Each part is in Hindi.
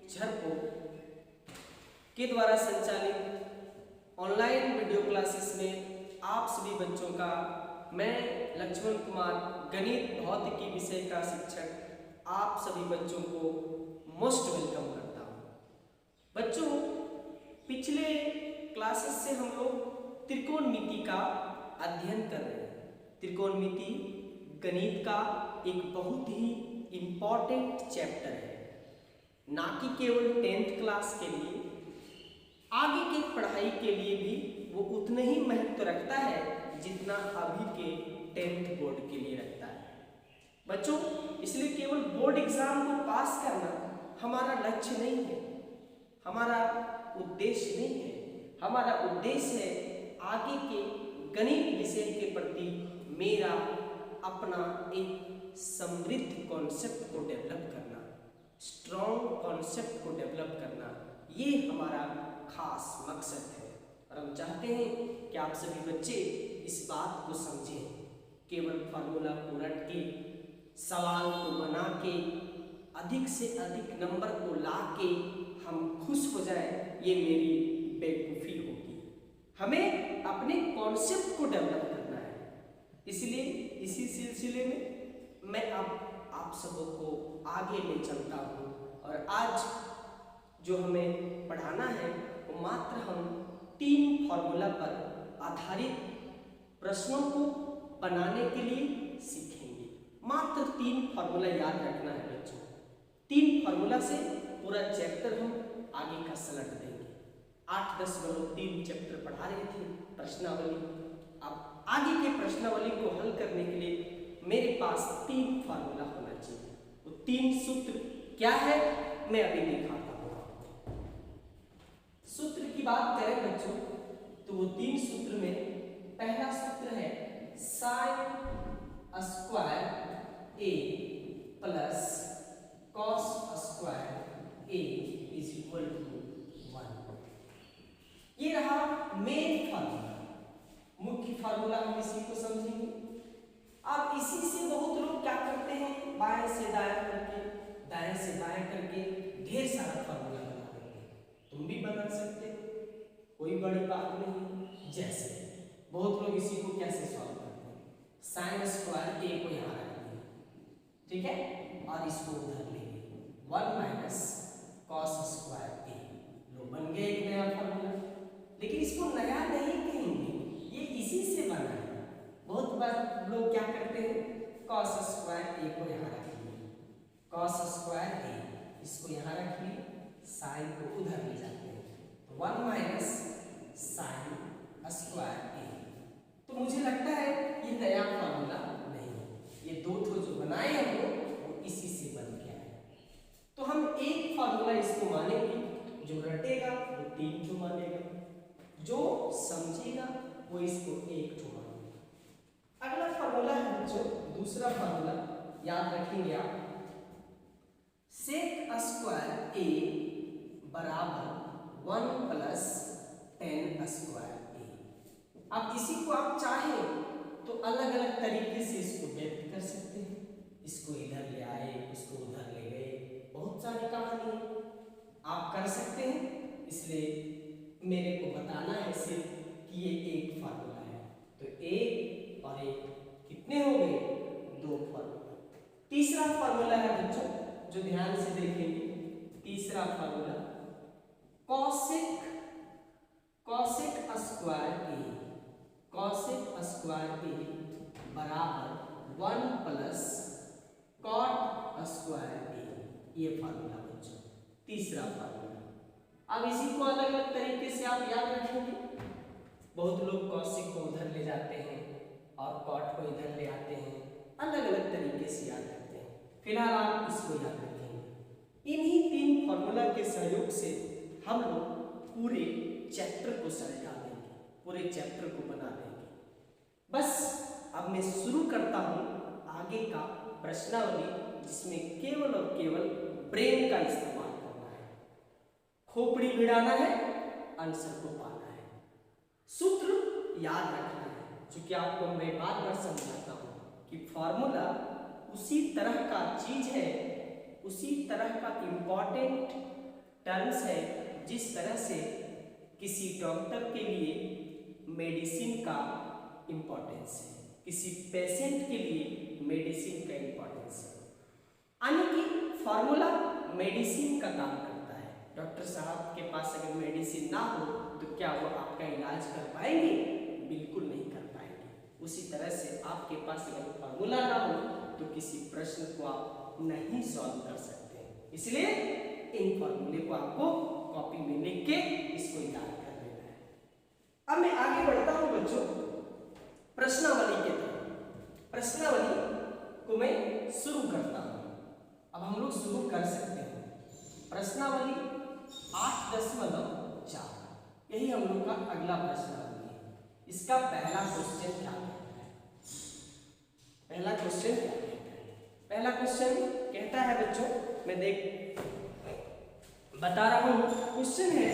झरपो के द्वारा संचालित ऑनलाइन वीडियो क्लासेस में आप सभी बच्चों का मैं लक्ष्मण कुमार गणित भौतिकी विषय का शिक्षक आप सभी बच्चों को मोस्ट वेलकम करता हूँ। बच्चों, पिछले क्लासेस से हम लोग त्रिकोणमिति का अध्ययन कर रहे हैं। त्रिकोणमिति गणित का एक बहुत ही इम्पॉर्टेंट चैप्टर है, ना कि केवल 10th क्लास के लिए, आगे की पढ़ाई के लिए भी वो उतना ही महत्व रखता है जितना अभी के 10th बोर्ड के लिए रखता है। बच्चों, इसलिए केवल बोर्ड एग्जाम को पास करना हमारा लक्ष्य नहीं है, हमारा उद्देश्य नहीं है। हमारा उद्देश्य है आगे के गणित विषय के प्रति मेरा अपना एक समृद्ध कॉन्सेप्ट को डेवलप करना, स्ट्रॉन्ग कॉन्सेप्ट को डेवलप करना, ये हमारा खास मकसद है। और हम चाहते हैं कि आप सभी बच्चे इस बात को समझें। केवल फार्मूला को रट के, सवाल को बना के, अधिक से अधिक नंबर को ला के हम खुश हो जाएं, ये मेरी बेवकूफ़ी होगी। हमें अपने कॉन्सेप्ट को डेवलप करना है। इसलिए इसी सिलसिले में मैं अब आप सबों को आगे ले चलता हूँ। और आज जो हमें पढ़ाना है वो मात्र हम 3 फार्मूला पर आधारित प्रश्नों को बनाने के लिए सीखेंगे। मात्र 3 फार्मूला याद रखना है बच्चों। 3 फार्मूला से पूरा चैप्टर हम आगे का सलट देंगे। 8-10 लोग 3 चैप्टर पढ़ा रहे थे प्रश्नावली। अब आगे के प्रश्नावली को हल करने के लिए मेरे पास 3 फार्मूला होना चाहिए। वो 3 सूत्र क्या है मैं अभी दिखाता हूँ आपको। सूत्र की बात करें बच्चों तो वो 3 सूत्र में पहला सूत्र है sine square A plus cos square A is equal to 1। ये रहा मेन फार्मूला, मुख्य फार्मूला। हम इसी को समझेंगे। अब इसी से बहुत लोग क्या करते हैं, बाएं से दाएं करके, दाएं से बाएं करके ढेर सारा फार्मूला बना देते हैं। तुम भी बना सकते हो, कोई बड़ी बात नहीं। जैसे बहुत लोग इसी को कैसे सॉल्व करते हैं, साइन स्क्वायर ए को यहाँ रख देंगे, ठीक है, और इसको उधर लेंगे 1 माइनस कॉस स्क्वायर ए। लो बन गया एक नया फार्मूला। लेकिन इसको नया नहीं कहेंगे, ये इसी से बना है। बहुत बार लोग क्या करते हैं, कॉस स्क्वायर ए को यहाँ रख लिए, कॉस स्क्वायर ए इसको यहाँ रख लिए, साइन को उधर ले जाते हैं तो 1 माइनस साइन स्क्वायर ए। तो मुझे लगता है ये नया फार्मूला नहीं है, ये 2 ठो जो बनाए हैं वो इसी से बन गया है। तो हम एक फार्मूला इसको मानेंगे, जो रटेगा वो 3 ठो मानेगा, जो समझेगा वो इसको 1 ठो मानेगा। अगला फार्मूला है बच्चों, दूसरा फार्मूला याद रखेंगे आप, सेक स्क्वायर ए बराबर 1 प्लस टेन स्क्वायर ए। अब इसी को आप चाहें तो अलग अलग तरीके से इसको व्यक्त कर सकते हैं। इसको इधर ले आए, इसको उधर ले गए, बहुत सारी कहानी आप कर सकते हैं। इसलिए मेरे को बताना है सिर्फ कि ये एक फार्मूला है। तो एक और एक कितने हो गए, 2 फार्मूला। तीसरा फार्मूला है बच्चों, जो ध्यान से देखेंगे, तीसरा फार्मूला कॉसेक स्क्वायर ए, कॉसेक स्क्वायर ए बराबर 1 प्लस कॉट स्क्वायर ए। ये फार्मूला बच्चों तीसरा फार्मूला। अब इसी को अलग अलग तरीके से आप याद रखेंगे। बहुत लोग कॉसेक को उधर ले जाते हैं और कॉट को इधर ले आते हैं, अलग अलग तरीके से याद रखते हैं। फिलहाल आप इसको याद रखेंगे। इन्हीं 3 फार्मूला के सहयोग से हम लोग पूरे चैप्टर को सलटा देंगे, पूरे चैप्टर को बना देंगे। बस अब मैं शुरू करता हूँ आगे का प्रश्नावली, जिसमें केवल और केवल ब्रेन का इस्तेमाल करना है, खोपड़ी भिड़ाना है, आंसर को पाना है, सूत्र याद रखना है। चूंकि आपको मैं बार बार समझाता हूँ कि फार्मूला उसी तरह का चीज है, उसी तरह का इम्पॉर्टेंट टर्म्स है जिस तरह से किसी डॉक्टर के लिए मेडिसिन का इंपॉर्टेंस है, किसी पेशेंट के लिए मेडिसिन का इंपॉर्टेंस है। यानी कि फॉर्मूला मेडिसिन का काम करता है। डॉक्टर साहब के पास अगर मेडिसिन ना हो तो क्या वो आपका इलाज कर पाएंगे? बिल्कुल नहीं कर पाएंगे। उसी तरह से आपके पास अगर फॉर्मूला ना हो तो किसी प्रश्न को आप नहीं सॉल्व कर सकते हैं। इसलिए इन फॉर्मूले को आपको कॉपी में लिख के इसको याद कर लेना है। अब मैं आगे बढ़ता हूं बच्चों प्रश्नावली के तरफ। प्रश्नावली को मैं शुरू करता हूं। अब हम लोग शुरू कर सकते हैं। प्रश्नावली 8.4 यही हम लोग का अगला प्रश्नावली है। इसका पहला क्वेश्चन क्या कहता है? पहला क्वेश्चन क्या कहता है? पहला क्वेश्चन कहता है बच्चों, मैं बता रहा हूं। क्वेश्चन है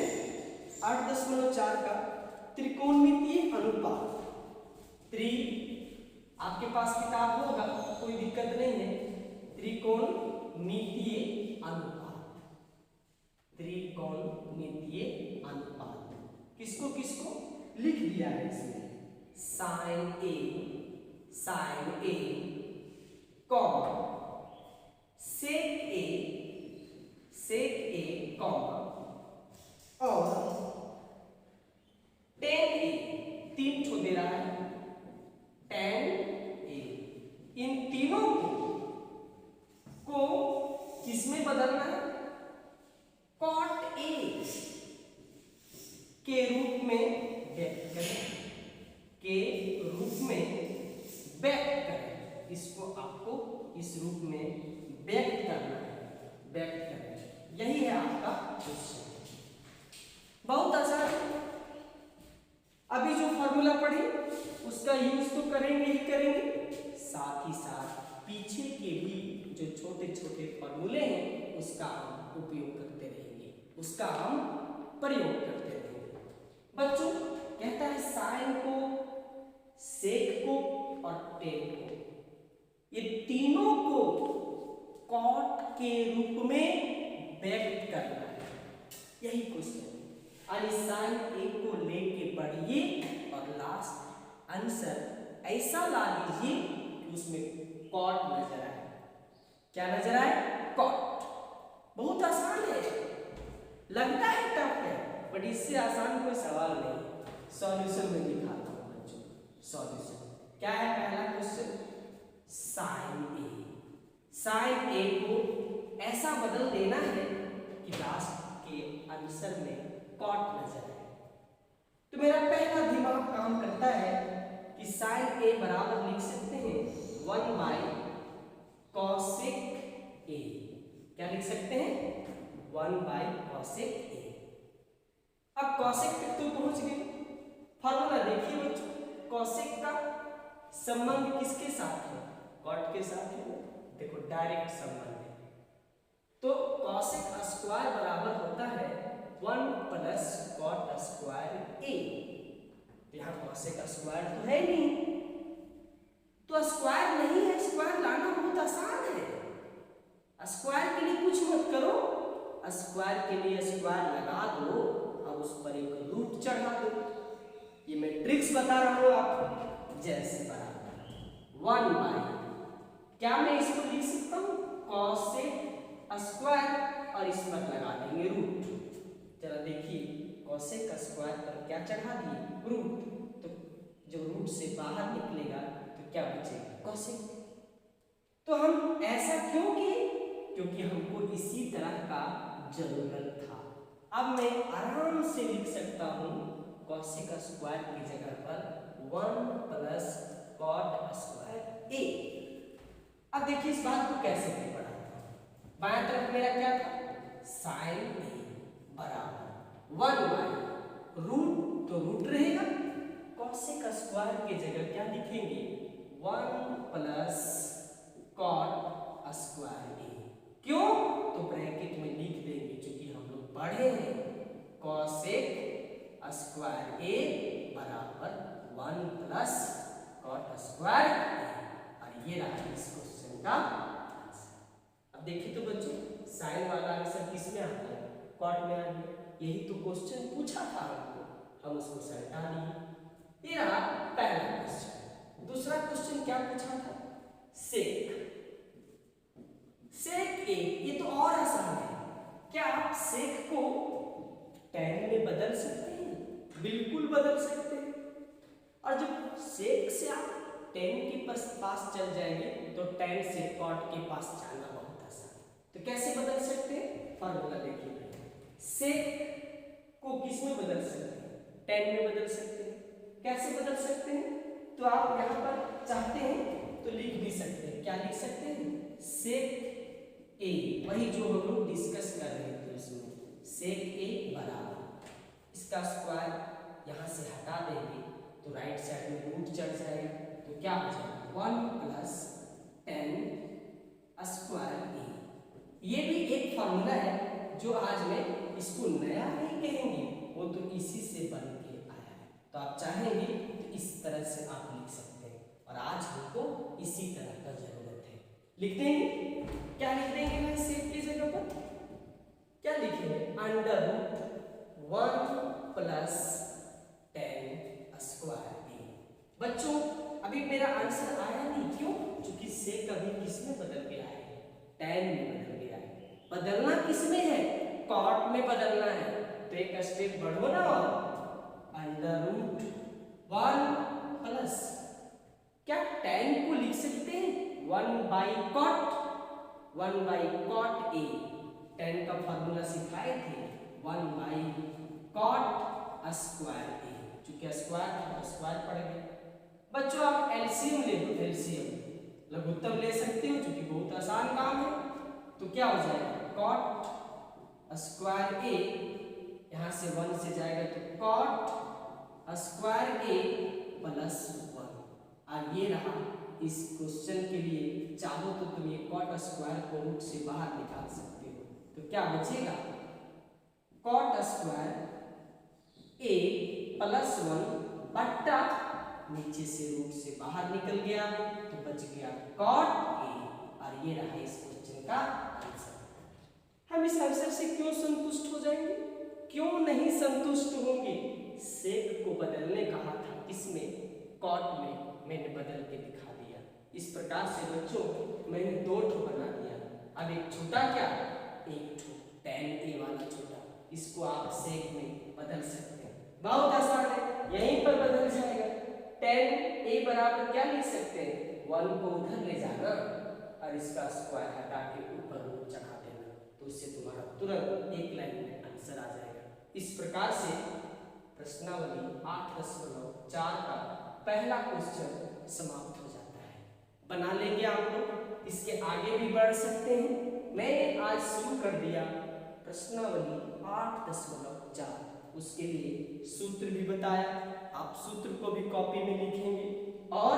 8.4 का त्रिकोणमितीय अनुपात। आपके पास किताब होगा, कोई दिक्कत नहीं है। त्रिकोणमितीय अनुपात, त्रिकोणमितीय अनुपात किसको किसको लिख दिया है इसमें? साइन ए कॉमा सेक ए कॉमा और टेन ए, 3 ठो दे रहा है। टेन ए, इन तीनों को किसमें बदलना है? कॉट ए के रूप में व्यक्त करें, के रूप में व्यक्त करें। इसको आपको इस रूप में व्यक्त करना है, व्यक्त करना है। यही है आपका क्वेश्चन। बहुत आसान है। अभी जो फॉर्मूला पढ़े उसका यूज तो करेंगे ही करेंगे, साथ ही साथ पीछे के भी जो छोटे छोटे फॉर्मूले हैं उसका हम उपयोग करते रहेंगे, उसका हम प्रयोग करते रहेंगे। बच्चों कहता है साइन को, सेक को और टेन को, ये तीनों को कॉट के रूप में व्यक्त करना है। यही क्वेश्चन है। साइन ए को लेके बढ़िए और लास्ट आंसर ऐसा ला लीजिए कि उसमें कॉट नजर आए। क्या नजर आए? कॉट। बहुत आसान है, लगता है टफ है, बट इससे आसान कोई सवाल नहीं। सॉल्यूशन में दिखाता हूं बच्चों। सॉल्यूशन क्या है? पहला क्वेश्चन साइन ए को ऐसा बदल देना है कि लास्ट के आंसर में कॉट नजर आए। तो मेरा पहला दिमाग काम करता है कि साइन ए बराबर लिख सकते हैं 1/cosec ए। क्या लिख सकते हैं? 1/cosec ए। अब cosec तक तो पहुंच गए। फॉर्मूला देखिए बच्चों, cosec का संबंध किसके साथ है? कॉट के साथ है। देखो डायरेक्ट संबंध है। तो cosec स्क्वायर बराबर होता है 1 + cot स्क्वायर ए। यहाँ cosec स्क्वायर तो है नहीं, तो स्क्वायर नहीं है। स्क्वायर लाना बहुत आसान है। स्क्वायर के लिए कुछ मत करो, स्क्वायर के लिए स्क्वायर लगा दो, अब उस पर एक रूट चढ़ा दो। ये मैं ट्रिक्स बता रहा हूं आपको। जैसे बराबर 1/, क्या मैं इसको लिख सकता हूं? cosec स्क्वायर और इस पर लगा देंगे रूट। चलो देखिए cosec स्क्वायर पर क्या चढ़ा दिए? रूट। तो जब रूट से बाहर निकलेगा तो क्या बचेगा? cosec। तो हम ऐसा क्यों किए? क्योंकि हमको इसी तरह का जरूरत था। अब मैं आराम से लिख सकता हूं cosec स्क्वायर की जगह पर 1 + cot स्क्वायर ए। अब देखिए इस बात को कैसे मैं पढ़ाता हूं। बाएं तरफ मेरा क्या था? साइन ए बराबर 1/, रूट तो रूट रहेगा, cosec स्क्वायर की जगह क्या लिखेंगे? 1 + cot स्क्वायर ए। क्यों? तो ब्रैकेट में लिख देंगे, क्योंकि हम लोग पढ़े हैं cosec स्क्वायर ए बराबर 1 + cot स्क्वायर ए। और ये रहा इस क्वेश्चन का आंसर। अब देखिए तो बच्चों साइन वाला आंसर किसमें आता है? कॉट में आ गया। यही तो क्वेश्चन पूछा था हमको, हम उसको हटा दिए। ये रहा पहला क्वेश्चन। दूसरा क्वेश्चन क्या पूछा था? सेक। सेक ए, ये तो और आसान है। क्या आप सेक को tan में बदल सकते हैं? बिल्कुल बदल सकते हैं। और जब सेक से आप tan के पास चल जाएंगे तो tan से cot के पास जाना बहुत आसान है। तो कैसे बदल सकते हैं? फॉर्मूला देखिए। सेक को किस में बदल सकते हैं? tan में बदल सकते हैं। कैसे बदल सकते हैं? तो आप यहाँ पर चाहते हैं तो लिख भी सकते हैं। क्या लिख सकते हैं? सेक ए, वही जो हम लोग डिस्कस कर रहे थे उसमें, सेक ए बराबर इसका स्क्वायर यहाँ से हटा देंगे तो राइट साइड में रूट चढ़ जाएगा, तो क्या हो जाएगा 1 प्लस tan स्क्वायर ए। ये भी एक फॉर्मूला है जो आज मैं इसको नया नहीं कहेंगे, वो तो इसी से बन के आया है। तो आप चाहेंगे तो इस तरह से आप लिख सकते हैं, और आज हमको इसी तरह का जरूरत है। लिख देंगे, क्या लिख देंगे भाई? सेक की जगह पर क्या लिखेंगे? Under root 1 plus tan square A. बच्चों अभी मेरा आंसर आया नहीं, क्यों? क्योंकि सेक अभी किस में बदल गया है? tan में बदल गया है। बदलना किस में है? cot में बदलना है। तो एक स्टेप बढ़ो ना, और अंडर रूट 1 प्लस, क्या tan को लिख सकते हैं 1 by cot, 1 by cot A. tan का फॉर्मूला सिखाए थे 1 बाई कॉट स्क्वायर ए, चूंकि स्क्वायर था तो स्क्वायर पड़ गया। बच्चों आप एलसीएम ले लो, एलसीएम लघुत्तम ले सकते हो, चूंकि बहुत आसान काम है। तो क्या हो जाएगा? कॉट स्क्वायर ए, यहाँ से 1 से जाएगा तो कॉट स्क्वायर ए प्लस 1। और ये रहा इस क्वेश्चन के लिए, चाहो तो तुम ये कॉट स्क्वायर को रूट से बाहर निकाल सकते हो। तो क्या बचेगा? कॉट स्क्वायर ए प्लस 1 बट्टा नीचे से रूट से बाहर निकल गया तो बच गया कॉट ए। और ये रहा इस क्वेश्चन का आंसर। हम इस आंसर से क्यों संतुष्ट हो जाएंगे? क्यों नहीं संतुष्ट होंगे? सेक को बदलने कहा था, किसमें? कॉट में। मैंने बदल के दिखा दिया। इस प्रकार से बच्चों मैंने 2 ठो बना दिया। अब एक छोटा, क्या? एक ठो tan ए वाला छोटा, इसको आप सेक में बदल सकते हैं। बहुत आसान है, यहीं पर बदल जाएगा। tan ए बराबर क्या लिख सकते हैं? 1 को उधर ले जाना और इसका स्क्वायर हटा के ऊपर रूट चढ़ा देना, तो इससे तुम्हारा तुरंत एक लाइन में आंसर आ जाएगा। इस प्रकार से प्रश्नावली 8.4 का पहला क्वेश्चन समाप्त हो जाता है। बना लेंगे आप लोग, इसके आगे भी बढ़ सकते हैं। मैंने आज शुरू कर दिया प्रश्नावली 8.4, उसके लिए सूत्र भी बताया। आप सूत्र को भी कॉपी में लिखेंगे और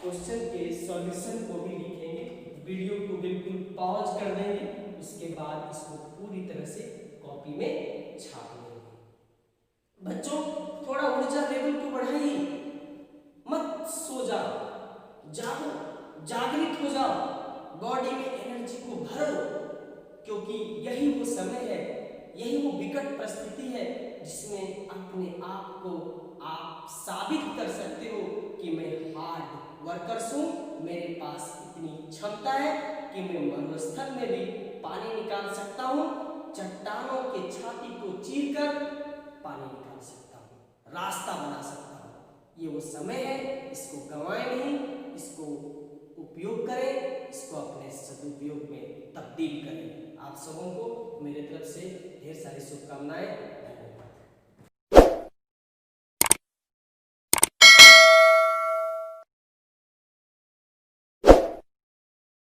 क्वेश्चन के सॉल्यूशन को भी लिखेंगे। वीडियो को बिल्कुल पॉज कर देंगे, उसके बाद इसको पूरी तरह से कॉपी में छाप लेंगे। बच्चों थोड़ा ऊर्जा लेवल को बढ़ाइए, मत सो जाओ, जागो, जागृत हो जाओ, बॉडी में एनर्जी को भरो, क्योंकि यही वो समय है, यही वो विकट परिस्थिति है जिसमें अपने आप को आप साबित कर सकते हो कि मैं हार्ड वर्कर्स हूँ, मेरे पास इतनी क्षमता है कि मैं मरुस्थल में भी पानी निकाल सकता हूँ, चट्टानों के छाती को चीरकर पानी निकाल सकता हूँ, रास्ता बना सकता हूँ। ये वो समय है, इसको गंवाएं नहीं, इसको उपयोग करें, इसको अपने सदुपयोग में तब्दील करें। आप सबों को मेरे तरफ से ढेर सारी शुभकामनाएं।